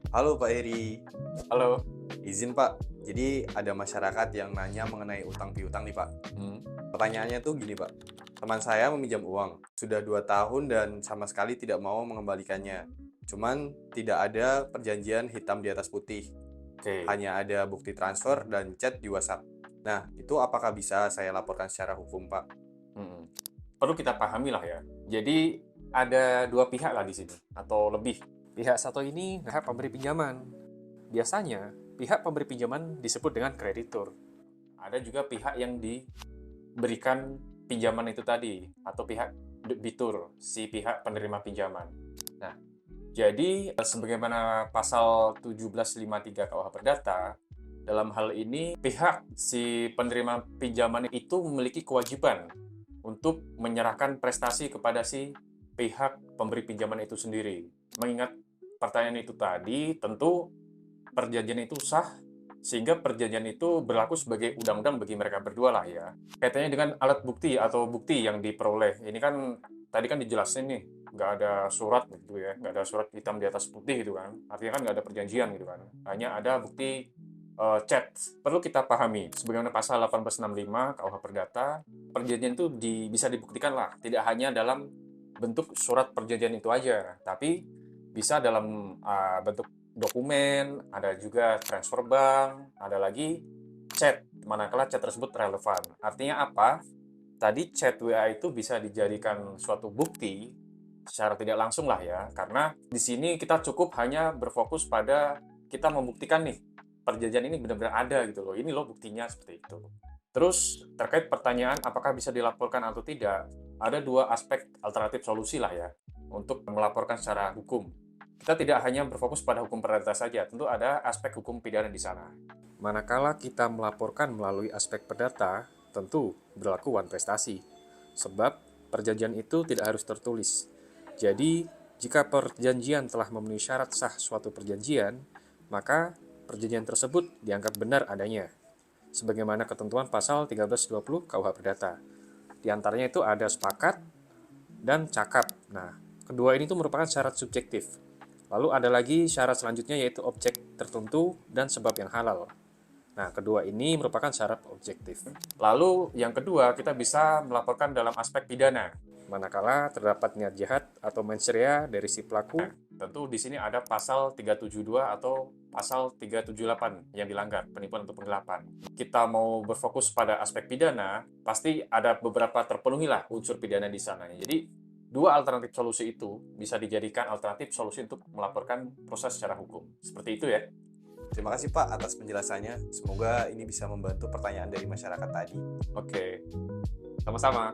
Halo Pak Heri, Halo. izin Pak. Jadi ada masyarakat yang nanya mengenai utang piutang nih Pak. Hmm. Pertanyaannya tuh gini Pak. Teman saya meminjam uang, sudah 2 tahun dan sama sekali tidak mau mengembalikannya. Cuman tidak ada perjanjian hitam di atas putih. Oke. Hanya ada bukti transfer dan chat di WhatsApp. Nah, itu apakah bisa saya laporkan secara hukum Pak? Hmm. Perlu kita pahami lah ya. Jadi ada dua pihak lah di sini atau lebih. Pihak satu ini pihak pemberi pinjaman. Biasanya pihak pemberi pinjaman disebut dengan kreditur. Ada juga pihak yang diberikan pinjaman itu tadi atau pihak debitur, si pihak penerima pinjaman. Nah, jadi sebagaimana pasal 1753 KUH Perdata, dalam hal ini pihak si penerima pinjaman itu memiliki kewajiban untuk menyerahkan prestasi kepada si pihak pemberi pinjaman itu sendiri. Mengingat pertanyaan itu tadi, tentu perjanjian itu sah, sehingga perjanjian itu berlaku sebagai undang-undang bagi mereka berdua lah ya. Kaitannya dengan alat bukti atau bukti yang diperoleh. Ini kan tadi kan dijelasin nih, nggak ada surat gitu ya, nggak ada surat hitam di atas putih gitu kan. Artinya kan nggak ada perjanjian gitu kan. Hanya ada bukti chat. Perlu kita pahami, sebagaimana pasal 1865 KUH Perdata, perjanjian itu bisa dibuktikan lah, tidak hanya dalam bentuk surat perjanjian itu aja, tapi bisa dalam bentuk dokumen, ada juga transfer bank, ada lagi chat, manakala chat tersebut relevan. Artinya apa? Tadi chat WA itu bisa dijadikan suatu bukti secara tidak langsung lah ya, karena di sini kita cukup hanya berfokus pada kita membuktikan nih, perjanjian ini benar-benar ada gitu loh, ini loh buktinya seperti itu. Terus terkait pertanyaan apakah bisa dilaporkan atau tidak, ada dua aspek alternatif solusi lah ya untuk melaporkan secara hukum. Kita tidak hanya berfokus pada hukum perdata saja, tentu ada aspek hukum pidana di sana. Manakala kita melaporkan melalui aspek perdata, tentu berlaku one prestasi. Sebab perjanjian itu tidak harus tertulis. Jadi, jika perjanjian telah memenuhi syarat sah suatu perjanjian, maka perjanjian tersebut dianggap benar adanya. Sebagaimana ketentuan pasal 1320 KUH Perdata. Di antaranya itu ada sepakat dan cakap. Nah, kedua ini tuh merupakan syarat subjektif. Lalu ada lagi syarat selanjutnya yaitu objek tertentu dan sebab yang halal. Nah, kedua ini merupakan syarat objektif. Lalu yang kedua, kita bisa melaporkan dalam aspek pidana. Manakala terdapat niat jahat atau mensrea dari si pelaku, tentu di sini ada pasal 372 atau pasal 378 yang dilanggar, penipuan atau penggelapan. Kita mau berfokus pada aspek pidana, pasti ada beberapa terpenuhi lah unsur pidana di sana. Jadi, dua alternatif solusi itu bisa dijadikan alternatif solusi untuk melaporkan proses secara hukum. Seperti itu ya. Terima kasih Pak atas penjelasannya. Semoga ini bisa membantu pertanyaan dari masyarakat tadi. Oke, sama-sama.